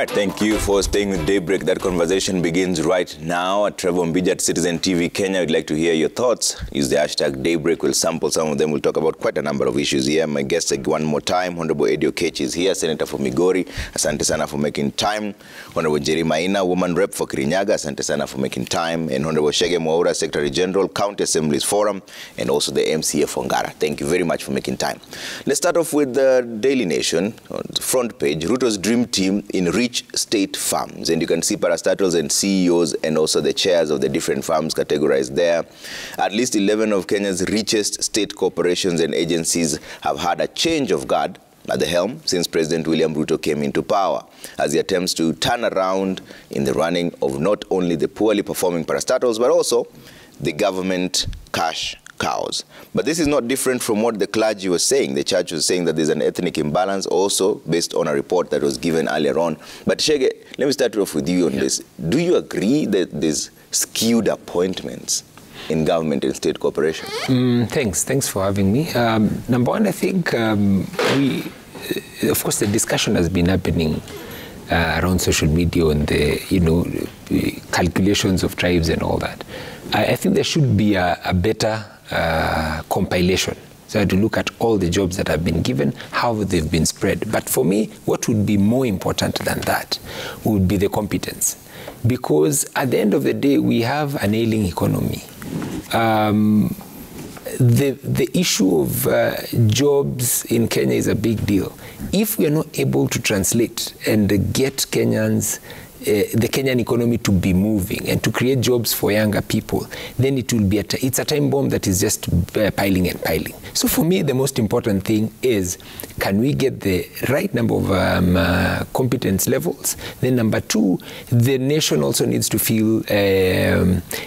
right, thank you for staying with Daybreak. That conversation begins right now. At Trevor Mbija at Citizen TV Kenya, we'd like to hear your thoughts. Use the hashtag Daybreak. We'll sample some of them. We'll talk about quite a number of issues here. My guest one more time, Honorable Eddie Oketch is here, Senator for Migori. Asante sana for making time. Honorable Jerry Maina, Woman Rep for Kirinyaga. Asante sana for making time. And Honorable Shege Mwaura, Secretary General, County Assemblies Forum, and also the MCA for Ngara. Thank you very much for making time. Let's start off with the Daily Nation. On the front page, Ruto's dream team in rich state farms. And you can see parastatals and CEOs and also the chairs of the different farms categorized there. At least 11 of Kenya's richest state corporations and agencies have had a change of guard at the helm since President William Ruto came into power, as he attempts to turn around in the running of not only the poorly performing parastatals, but also the government cash cows. But this is not different from what the clergy was saying. The church was saying that there's an ethnic imbalance also based on a report that was given earlier on. But Shege, let me start off with you on this. Do you agree that there's skewed appointments in government and state corporations? Thanks for having me. Number one, I think of course, the discussion has been happening around social media and the calculations of tribes and all that. I think there should be a better compilation. So to look at all the jobs that have been given, how they've been spread. But for me, what would be more important than that would be the competence. Because at the end of the day, we have an ailing economy. The issue of jobs in Kenya is a big deal. If we are not able to translate and get Kenyans, the Kenyan economy to be moving and to create jobs for younger people, then it will be it's a time bomb that is just piling and piling. So for me, the most important thing is, can we get the right number of competence levels? Then number two, the nation also needs to feel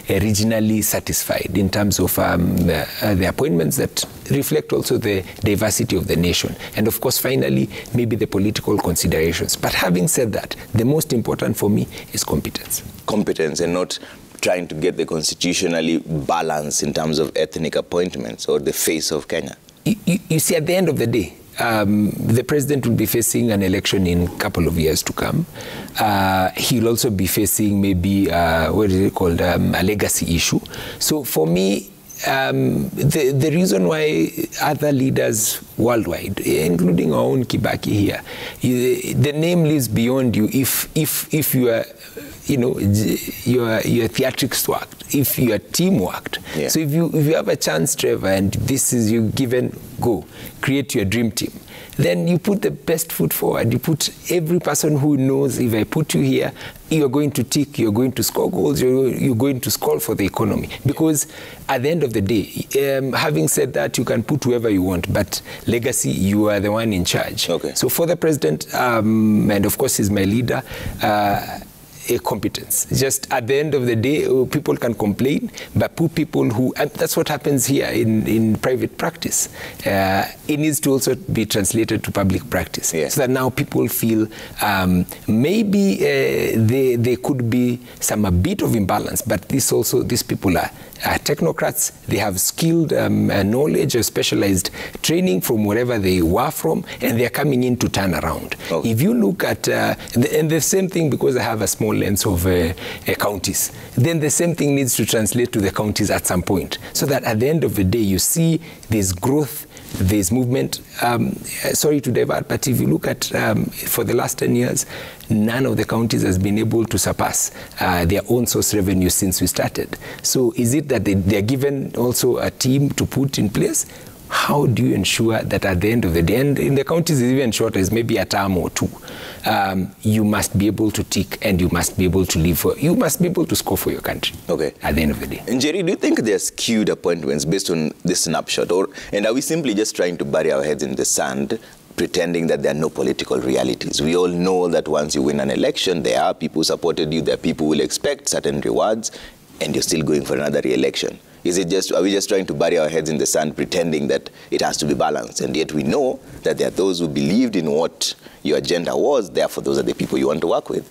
regionally satisfied in terms of the appointments that reflect also the diversity of the nation. And of course, finally, maybe the political considerations. But having said that, the most important for me is competence. Competence, and not trying to get the constitutionally balance in terms of ethnic appointments or the face of Kenya. You see, at the end of the day, the president will be facing an election in a couple of years to come. He'll also be facing maybe, what is it called, a legacy issue. So for me, the reason why other leaders worldwide, including our own Kibaki here, the name lives beyond you if you are, your theatrics worked, if your team worked. Yeah. So if you have a chance, Trevor, and this is you given go, create your dream team, then you put the best foot forward. You put every person who knows, if I put you here, you're going to tick, you're going to score goals, you're going to score for the economy. Because at the end of the day, having said that, you can put whoever you want, but legacy, you are the one in charge. Okay. So for the president, and of course he's my leader, a competence. Just at the end of the day, people can complain, but put people who, and that's what happens here in private practice. It needs to also be translated to public practice. Yeah. So that now people feel maybe there could be a bit of imbalance, but these people are technocrats. They have skilled knowledge or specialized training from wherever they were from, and they're coming in to turn around. Okay. If you look at, and the same thing, because I have a small lens of counties, then the same thing needs to translate to the counties at some point, so that at the end of the day, you see there's growth, there's movement. Sorry to divert, but if you look at, for the last 10 years, none of the counties has been able to surpass their own source revenue since we started. So is it that they're given also a team to put in place? How do you ensure that at the end of the day, and in the counties it's even shorter, it's maybe a term or two, you must be able to tick and you must be able to live for, you must be able to score for your country. Okay. At the end of the day. And Jerry, do you think there are skewed appointments based on this snapshot, and are we simply just trying to bury our heads in the sand, pretending that there are no political realities? We all know that once you win an election, there are people who supported you, there are people who will expect certain rewards, and you're still going for another re-election. Are we just trying to bury our heads in the sand, pretending that it has to be balanced? And yet we know that there are those who believed in what your agenda was, therefore those are the people you want to work with.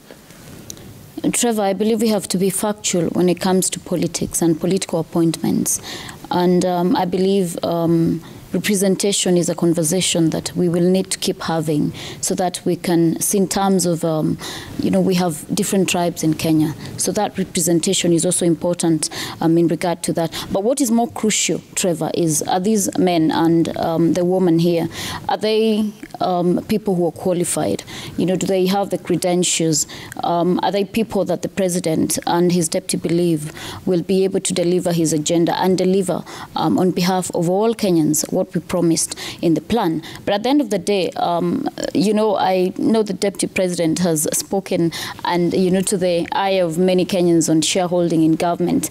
Trevor, I believe we have to be factual when it comes to politics and political appointments. And I believe representation is a conversation that we will need to keep having so that we can see in terms of, we have different tribes in Kenya. So that representation is also important in regard to that. But what is more crucial, Trevor, is are these men and the woman here, are they people who are qualified? Do they have the credentials? Are they people that the president and his deputy believe will be able to deliver his agenda and deliver on behalf of all Kenyans what we promised in the plan? But at the end of the day, I know the deputy president has spoken and, to the eye of many Kenyans on shareholding in government.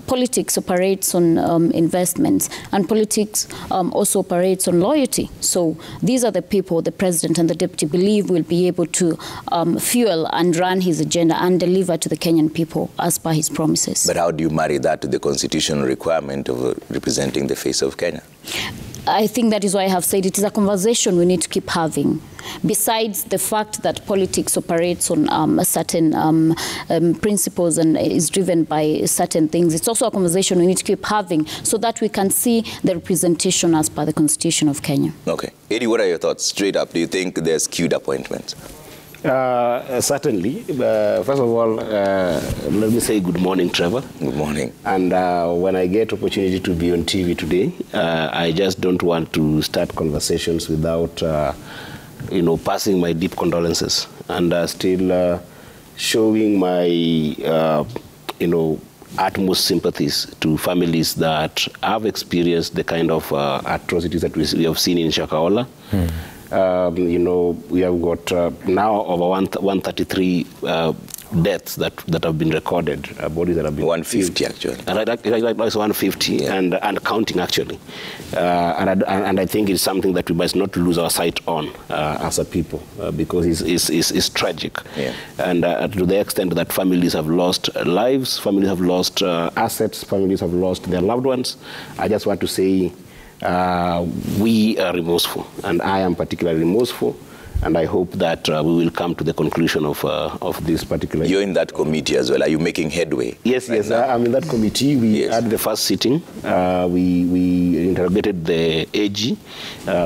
Politics operates on investments, and politics also operates on loyalty. So these are the people the president and the deputy believe will be able to fuel and run his agenda and deliver to the Kenyan people as per his promises. But how do you marry that to the constitutional requirement of representing the face of Kenya? I think that is why I have said it is a conversation we need to keep having. Besides the fact that politics operates on certain principles and is driven by certain things, it's also a conversation we need to keep having so that we can see the representation as per the Constitution of Kenya. Okay. Eddie, what are your thoughts? Straight up, do you think there's skewed appointments? Certainly. First of all, let me say good morning, Trevor. Good morning. And when I get opportunity to be on TV today, I just don't want to start conversations without, passing my deep condolences and still showing my, utmost sympathies to families that have experienced the kind of atrocities that we have seen in Shakahola. We have got now over 133 deaths that have been recorded, bodies that have been 150 actually. It's 150 and counting actually. And I think it's something that we must not lose our sight on as a people because it's tragic. Yeah. And to the extent that families have lost lives, families have lost assets, families have lost their loved ones, I just want to say we are remorseful, and I am particularly remorseful, and I hope that we will come to the conclusion of this particular... You're in that committee as well. Are you making headway? Yes, yes, I'm in that committee. We had the first sitting. We interrogated the AG,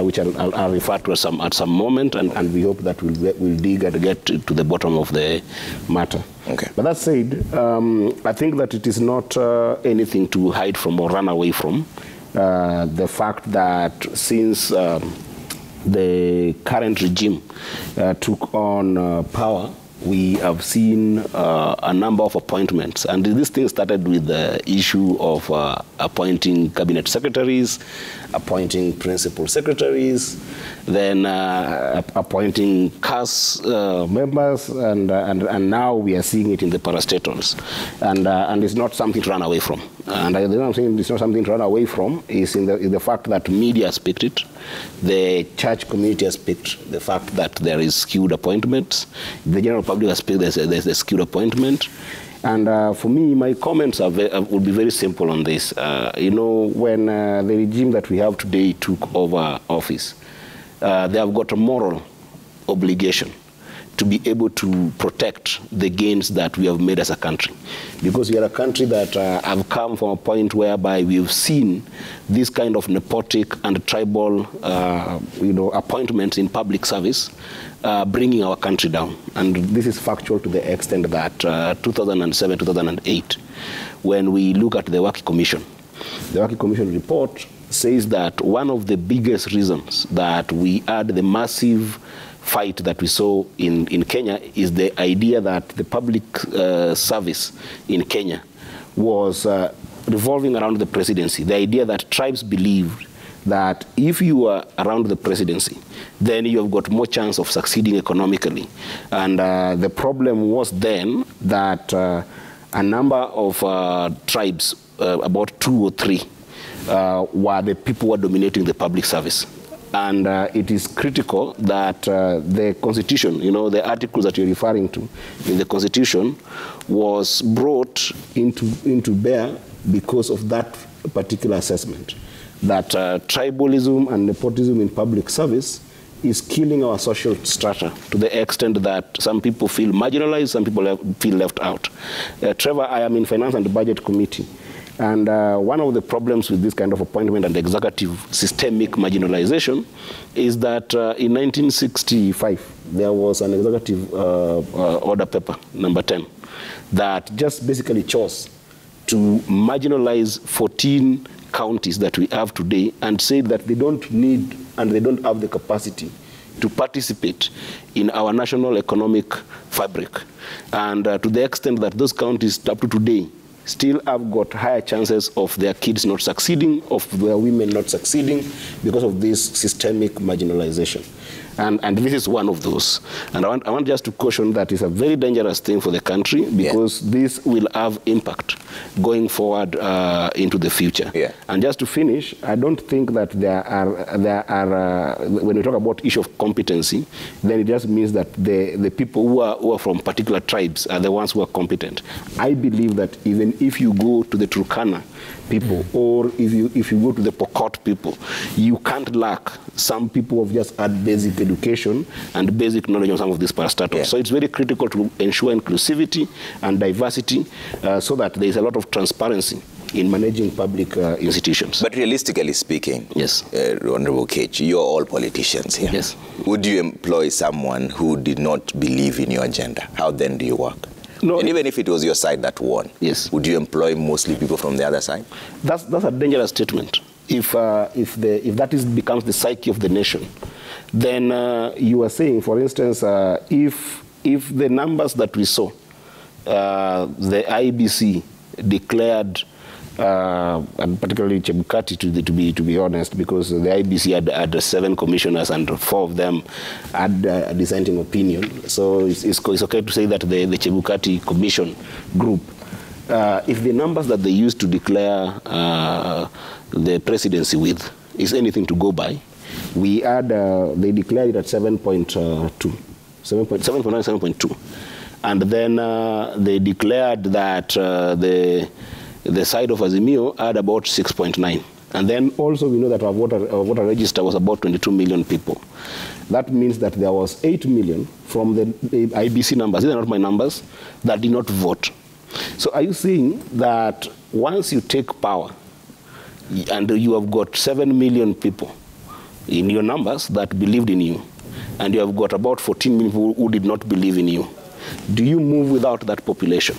which I'll refer to at some moment, and we hope that we'll dig and get to the bottom of the matter. Okay. But that said, I think that it is not anything to hide from or run away from. The fact that since the current regime took on power, we have seen a number of appointments. And this thing started with the issue of appointing cabinet secretaries, appointing principal secretaries, then appointing CAS members, and now we are seeing it in the parastatals. And it's not something to run away from. And the reason I'm saying it's not something to run away from is in the fact that media has picked it, the church community has picked the fact that there is skewed appointments, the general public has picked there's a skewed appointment. And for me, my comments would be very simple on this. When the regime that we have today took over office, they have got a moral obligation to be able to protect the gains that we have made as a country. Because we are a country that have come from a point whereby we have seen this kind of nepotic and tribal appointments in public service bringing our country down. And this is factual to the extent that 2007, 2008, when we look at the Waki Commission, the Waki Commission report says that one of the biggest reasons that we had the massive fight that we saw in Kenya is the idea that the public service in Kenya was revolving around the presidency. The idea that tribes believed that if you are around the presidency, then you have got more chance of succeeding economically. And the problem was then that a number of tribes, about 2 or 3, were the people who were dominating the public service. And it is critical that the Constitution, the articles that you're referring to in the Constitution, was brought into bear because of that particular assessment, that tribalism and nepotism in public service is killing our social strata to the extent that some people feel marginalized, some people feel left out. Trevor, I am in Finance and Budget Committee. And one of the problems with this kind of appointment and executive systemic marginalization is that in 1965, there was an executive order paper, number 10, that just basically chose to marginalize 14 counties that we have today and said that they don't need and they don't have the capacity to participate in our national economic fabric. And to the extent that those counties up to today still have got higher chances of their kids not succeeding, of their women not succeeding because of this systemic marginalization. And this is one of those. And I want just to caution that it's a very dangerous thing for the country because this will have impact going forward into the future. And just to finish, I don't think that there are when we talk about issue of competency, then it just means that the people who are from particular tribes are the ones who are competent. I believe that even if you go to the Turkana people, or if you go to the Pokot people, you can't lack some people who have just had basic education and basic knowledge on some of these parastatals. So it's very critical to ensure inclusivity and diversity so that there is a lot of transparency in managing public institutions. But realistically speaking, yes, Honorable Kech, you're all politicians here. Yes. Would you employ someone who did not believe in your agenda? How then do you work? No, and even if it was your side that won, yes, would you employ mostly people from the other side? That's a dangerous statement. If that becomes the psyche of the nation, then you are saying, for instance, if the numbers that we saw, the IBC declared, and particularly Chebukati, to be honest, because the IBC had 7 commissioners and 4 of them had a dissenting opinion. So it's okay to say that the Chebukati Commission group, if the numbers that they used to declare the presidency with is anything to go by, we had, they declared it at 7.2, 7.9, 7.2. And then they declared that the side of Azimio had about 6.9. And then also we know that our voter register was about 22 million people. That means that there was 8 million from the IBC numbers, these are not my numbers, that did not vote. So are you saying that once you take power and you have got 7 million people in your numbers that believed in you, and you have got about 14 million people who did not believe in you, do you move without that population?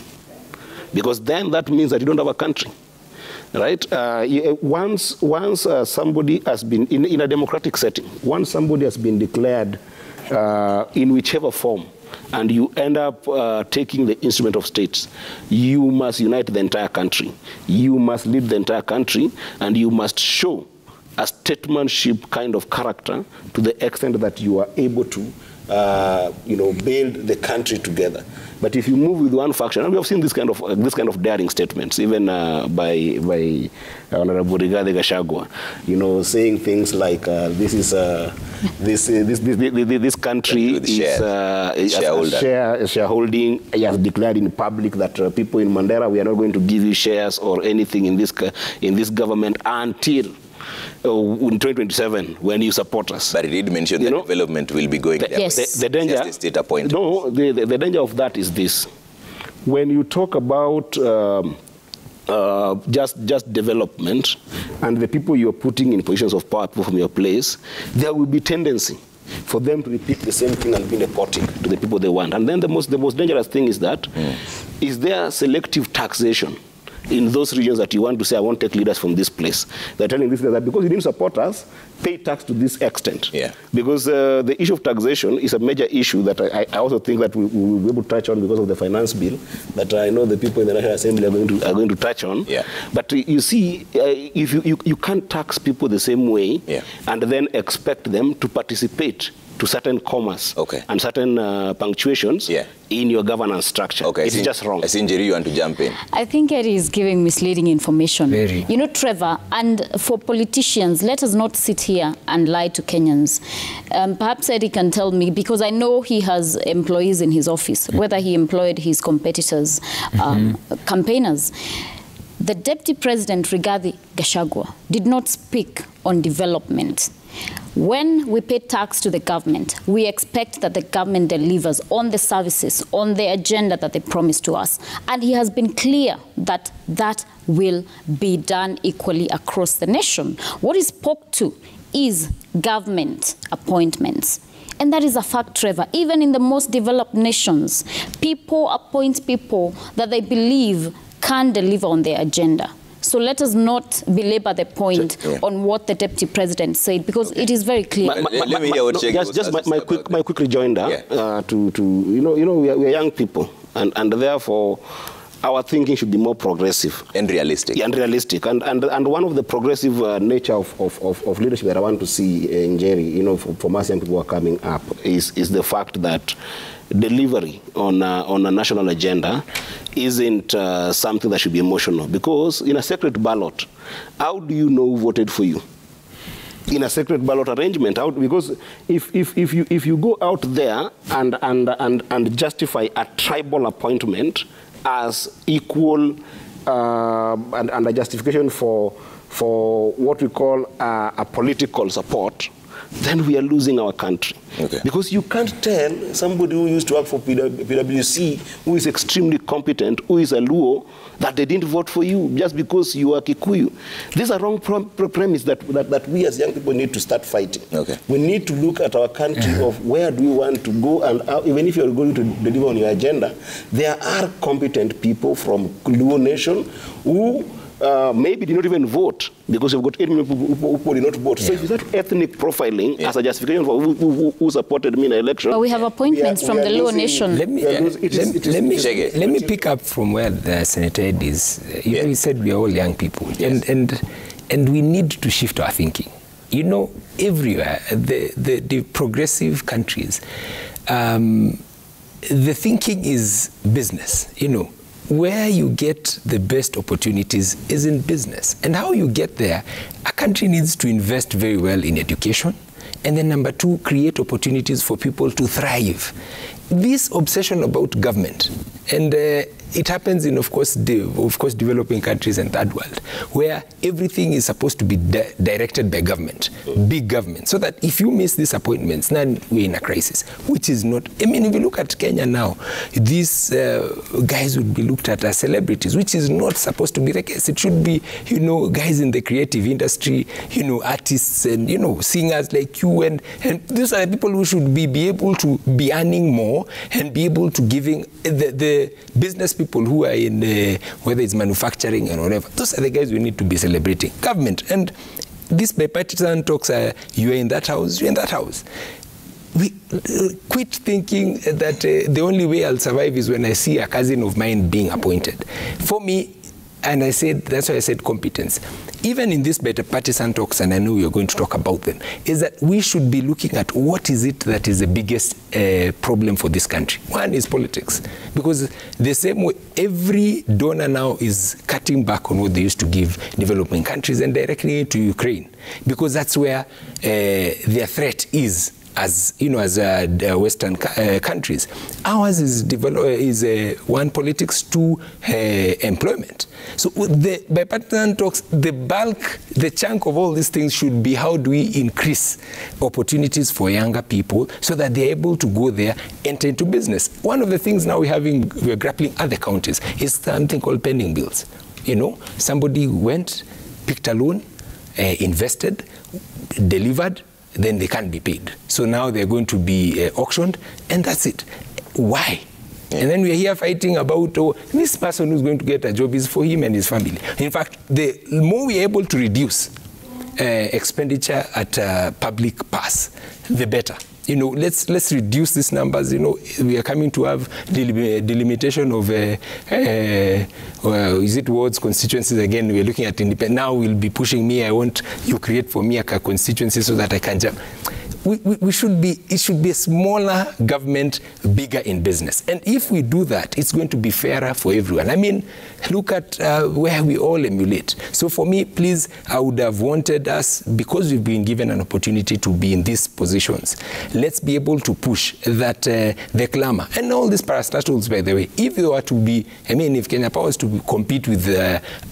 Because then that means that you don't have a country, right? Once somebody has been, in a democratic setting, once somebody has been declared in whichever form, and you end up taking the instrument of states, you must unite the entire country. You must lead the entire country, and you must show a statesmanship kind of character to the extent that you are able to build the country together. But if you move with one faction, and we have seen this kind of daring statements, even by Honorable Rigathi Gachagua, saying things like this country is shareholding. He has declared in public that people in Mandera, we are not going to give you shares or anything in this government until in 2027, when you support us. But he did mention that development will be going there. Yes. The danger, just the state appointment. No, the danger of that is this. When you talk about just development and the people you're putting in positions of power from your place, there will be tendency for them to repeat the same thing and be reporting to the people they want. And then the most dangerous thing is that, is there selective taxation in those regions that you want to say, I won't take leaders from this place? They're telling this that because you didn't support us, pay tax to this extent. Because the issue of taxation is a major issue that I also think that we will be able to touch on because of the finance bill that I know the people in the National Assembly are going to touch on. But you see, if you can't tax people the same way and then expect them to participate to certain commas and certain punctuations in your governance structure. It's just wrong. I think Jerry, you want to jump in. I think Eddie is giving misleading information. Very. You know, Trevor, and for politicians, let us not sit here and lie to Kenyans. Perhaps Eddie can tell me, because I know he has employees in his office, whether he employed his competitors, campaigners. The Deputy President, Rigathi Gachagua, did not speak on development. When we pay tax to the government, we expect that the government delivers on the services, on the agenda that they promise to us. And he has been clear that that will be done equally across the nation. What he spoke to is government appointments. And that is a fact, Trevor. Even in the most developed nations, people appoint people that they believe can deliver on their agenda. So let us not belabor the point on what the Deputy President said, because it is very clear. Let me hear what just my quick rejoinder to we are young people, and therefore our thinking should be more progressive and realistic. Yeah, and realistic. And one of the progressive nature of leadership that I want to see in Jerry, for us young people who are coming up, is the fact that delivery on a national agenda isn't something that should be emotional. Because in a secret ballot, how do you know who voted for you? In a secret ballot arrangement, because if you go out there and justify a tribal appointment as equal and a justification for what we call a political support, then we are losing our country. Okay. Because you can't tell somebody who used to work for PwC, who is extremely competent, who is a Luo, that they didn't vote for you just because you are Kikuyu. This is a wrong premise that we as young people need to start fighting. Okay. We need to look at our country of where do we want to go, and even if you're going to deliver on your agenda, there are competent people from Luo nation who maybe did not even vote, because we've got 8 million people who did not vote. So if you start ethnic profiling as a justification for who supported me in an election. But we have appointments from the Luo nation. Let me pick up from where the Senator Ed is. He said we are all young people, and we need to shift our thinking. Everywhere, the progressive countries, the thinking is business, Where you get the best opportunities is in business. And how you get there, a country needs to invest very well in education. And then number 2, create opportunities for people to thrive. This obsession about government, and it happens in, of course, developing countries and third world, where everything is supposed to be directed by government, big government, so that if you miss these appointments, then we're in a crisis, which is not. I mean, if you look at Kenya now, these guys would be looked at as celebrities, which is not supposed to be the case. It should be, guys in the creative industry, artists and, singers like you, and these are the people who should be able to be earning more and be able to giving the business people who are in whether it's manufacturing and whatever. Those are the guys we need to be celebrating. Government. And this bipartisan talks, you're in that house, you're in that house. We quit thinking that the only way I'll survive is when I see a cousin of mine being appointed. For me, and that's why I said competence. Even in this bipartisan talks, and I know you're going to talk about them, is that we should be looking at what is it that is the biggest problem for this country. One is politics. Because the same way, every donor now is cutting back on what they used to give developing countries and directly into Ukraine. Because that's where their threat is. As Western countries. Ours is 1, politics, 2, employment. So the bipartisan talks, the chunk of all these things should be how do we increase opportunities for younger people so that they're able to go there, enter into business. One of the things now we're grappling other counties is something called pending bills. Somebody went, picked a loan, invested, delivered, then they can't be paid. So now they're going to be auctioned, and that's it. Why? Yeah. And then we're here fighting about, this person who's going to get a job is for him and his family. In fact, the more we're able to reduce expenditure at public pass, the better. Let's reduce these numbers. We are coming to have delimitation of is it wards, constituencies again. We're looking at independent. Now we'll be pushing me. I want you create for me a constituency so that I can jump. It should be a smaller government, bigger in business. And if we do that, it's going to be fairer for everyone. I mean, look at where we all emulate. So for me, please, I would have wanted us, because we've been given an opportunity to be in these positions, let's be able to push that the clamor. And all these parastatals, by the way, if they were to be, if Kenya Power was to compete with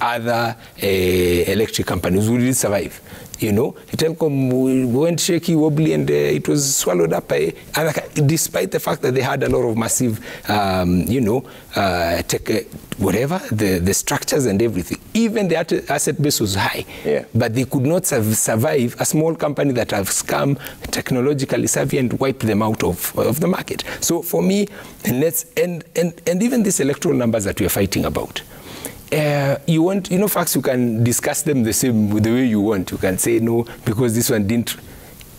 other electric companies, would it survive? You know, Telkom went shaky, wobbly, and it was swallowed up by, despite the fact that they had a lot of massive, the structures and everything. Even the asset base was high, but they could not survive a small company that have scam, technologically savvy, and wipe them out of the market. So for me, and even these electoral numbers that we are fighting about, facts, you can discuss them the way you want. You can say no because this one didn't.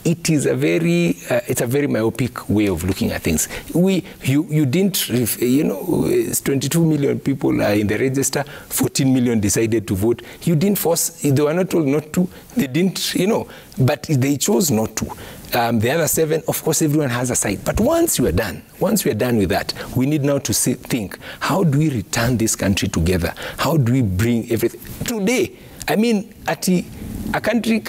It is it's a very myopic way of looking at things. You didn't, 22 million people are in the register, 14 million decided to vote. You didn't force, they were not told not to, they didn't, but they chose not to. The other 7, of course, everyone has a side. But once we are done with that, we need now to think, how do we return this country together? How do we bring everything? Today, I mean, a country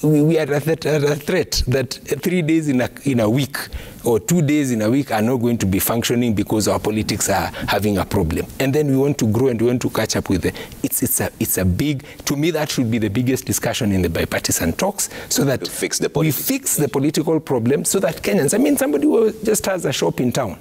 we are at a threat that 3 days in a week or 2 days in a week are not going to be functioning because our politics are having a problem. And then we want to grow and we want to catch up with it. It's a big, to me, that should be the biggest discussion in the bipartisan talks, so that we fix the political problem so that Kenyans, I mean, somebody who just has a shop in town,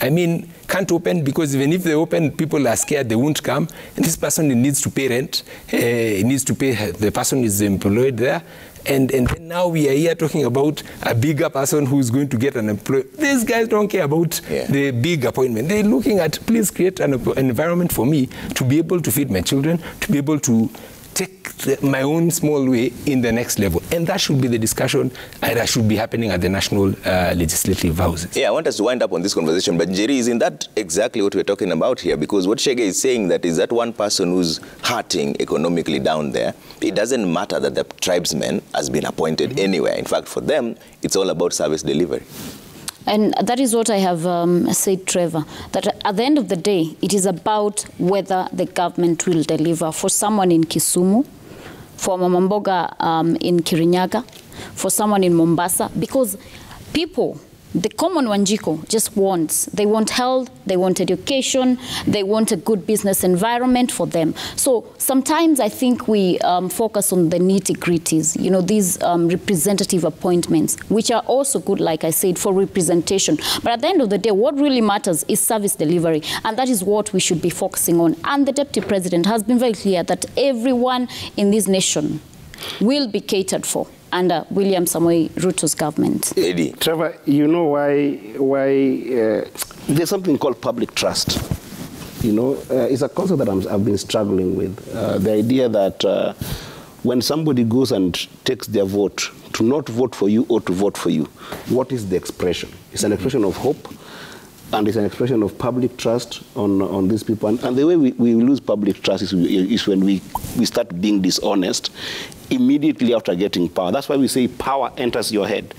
I mean, can't open because even if they open, people are scared they won't come. And this person needs to pay rent. He needs to pay, the person is employed there. And then now we are here talking about a bigger person who's going to get an employment. These guys don't care about the big appointment. They're looking at, please create an environment for me to be able to feed my children, to be able to take my own small way in the next level. And that should be the discussion that should be happening at the national legislative houses. Yeah, I want us to wind up on this conversation, but Njeri, isn't that exactly what we're talking about here? Because what Shege is saying that is that one person who's hurting economically down there, it doesn't matter that the tribesman has been appointed anywhere. In fact, for them, it's all about service delivery. And that is what I have said, Trevor, that at the end of the day, it is about whether the government will deliver for someone in Kisumu, for Mama Mboga in Kirinyaga, for someone in Mombasa, because people, the common Wanjiko just they want health, they want education, they want a good business environment for them. So sometimes I think we focus on the nitty-gritties, these representative appointments, which are also good, like I said, for representation. But at the end of the day, what really matters is service delivery, and that is what we should be focusing on. And the Deputy President has been very clear that everyone in this nation will be catered for under William Samoei Ruto's government. Eddie. Trevor, you know why there's something called public trust. It's a concept that I've been struggling with. The idea that when somebody goes and takes their vote, to not vote for you or to vote for you, what is the expression? It's an expression of hope, and it's an expression of public trust on these people. And the way we lose public trust is when we start being dishonest immediately after getting power. That's why we say power enters your head.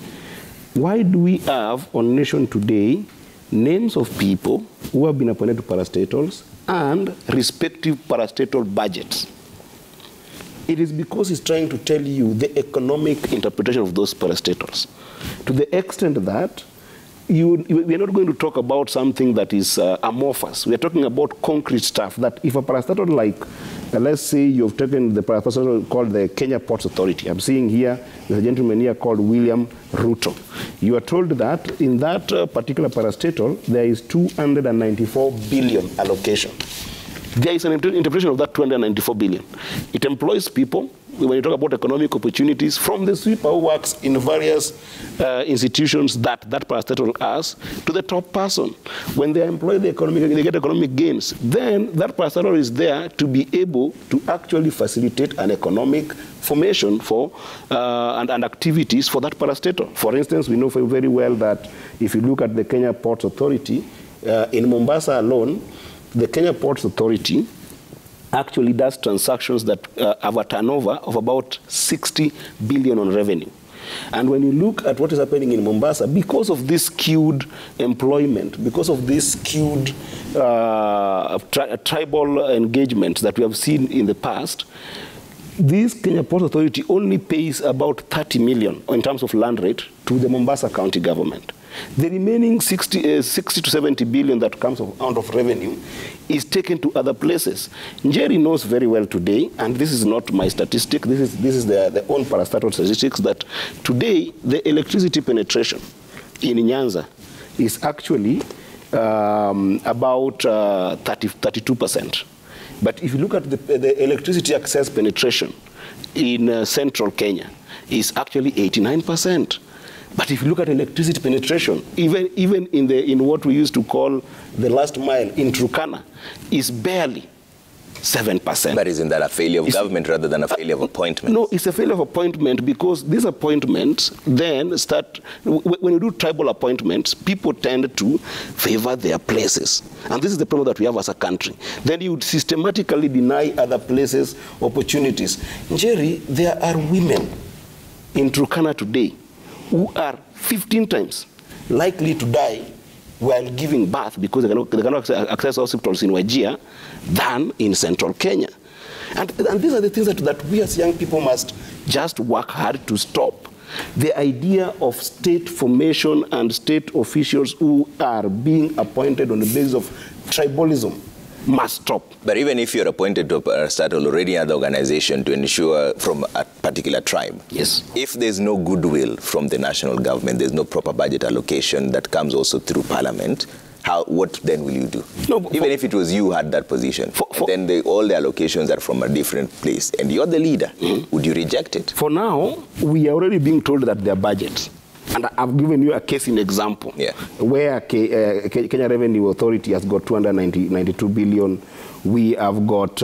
Why do we have on Nation today names of people who have been appointed to parastatals and respective parastatal budgets? It is because it's trying to tell you the economic interpretation of those parastatals. To the extent that we are not going to talk about something that is amorphous. We are talking about concrete stuff that if a parastatal like, let's say you've taken the parastatal called the Kenya Ports Authority. I'm seeing here, there's a gentleman here called William Ruto. You are told that in that particular parastatal, there is 294 billion allocation. There is an interpretation of that 294 billion. It employs people. When you talk about economic opportunities, from the sweeper who works in various institutions that parastatal has, to the top person. When they employ they get economic gains. Then that parastatal is there to be able to actually facilitate an economic formation for and activities for that parastatal. For instance, we know very well that if you look at the Kenya Ports Authority, in Mombasa alone, the Kenya Ports Authority actually does transactions that have a turnover of about 60 billion on revenue. And when you look at what is happening in Mombasa, because of this skewed employment, because of this skewed tribal engagement that we have seen in the past, this Kenya Ports Authority only pays about 30 million in terms of land rate to the Mombasa County government. The remaining 60 to 70 billion that comes out of revenue is taken to other places. Njeri knows very well today, and this is not my statistic, this is their own parastatal statistics, that today the electricity penetration in Nyanza is actually about 32%. But if you look at the electricity access penetration in central Kenya, is actually 89%. But if you look at electricity penetration, even in what we used to call the last mile in Turkana, is barely 7%. But isn't that a failure of government rather than a failure of appointment? No, it's a failure of appointment because these appointments then start, when you do tribal appointments, people tend to favor their places. And this is the problem that we have as a country. Then you would systematically deny other places opportunities. Njeri, there are women in Turkana today who are 15 times likely to die while giving birth because they cannot access hospitals in Wajir than in central Kenya. And these are the things that we as young people must just work hard to stop. The idea of state formation and state officials who are being appointed on the basis of tribalism must stop. But even if you're appointed to a parastatal or any other organization to ensure from a particular tribe, yes, if there's no goodwill from the national government, there's no proper budget allocation that comes also through parliament, what then will you do? No, even if it was you had that position, then all the allocations are from a different place, and you're the leader, would you reject it? For now, we are already being told that their budgets, and I've given you a case in example, where Kenya Revenue Authority has got 292 billion. We have got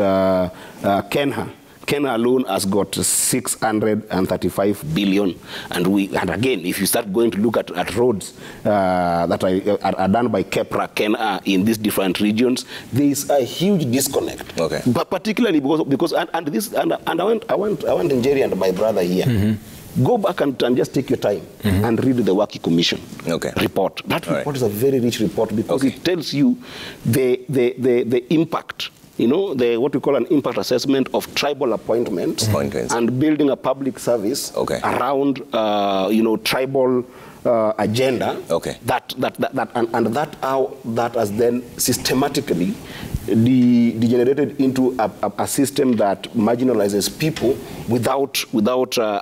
Kenya alone has got 635 billion. And again, if you start going to look at roads that are done by Kenya in these different regions, there is a huge disconnect. Okay. But particularly because I want Njeri and my brother here. Go back and just take your time and read the Waki Commission report. That report is a very rich report because it tells you the impact, what we call an impact assessment of tribal appointments and building a public service around, tribal agenda. That has then systematically degenerated into a system that marginalizes people without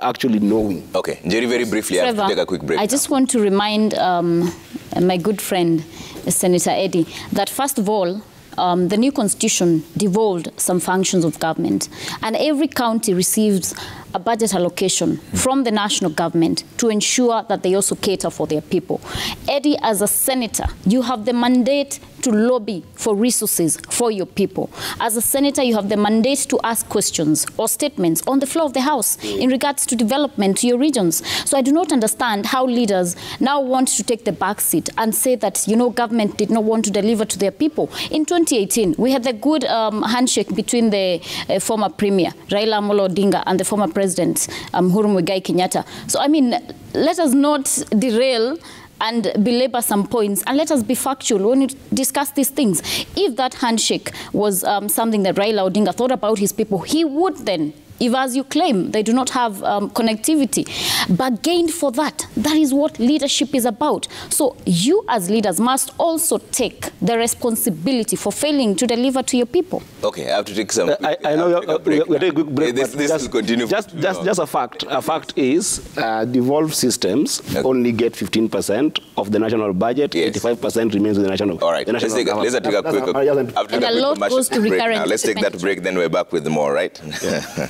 actually knowing. Okay, Njeri, very briefly, I have to take a quick break. I just want to remind my good friend, Senator Eddie, that first of all, the new constitution devolved some functions of government, and every county receives a budget allocation from the national government to ensure that they also cater for their people. Eddie, as a senator, you have the mandate to lobby for resources for your people. As a senator, you have the mandate to ask questions or statements on the floor of the House in regards to development to your regions. So I do not understand how leaders now want to take the back seat and say that, government did not want to deliver to their people. In 2018, we had the good handshake between the former Premier, Raila Amolo Odinga, and the former President, Uhuru Muigai Kenyatta. So, let us not derail and belabor some points, and let us be factual when we discuss these things. If that handshake was something that Raila Odinga thought about his people, he would then, if as you claim they do not have connectivity, bargained for that. That is what leadership is about. So you as leaders must also take the responsibility for failing to deliver to your people. Okay, I have to take some I know we're taking a quick break. This will continue. Just a fact. A fact is devolved systems only get 15% of the national budget. 85% remains with the national. All right, let's take a quick break. Let's take that break, then we're back with more, right? Yeah.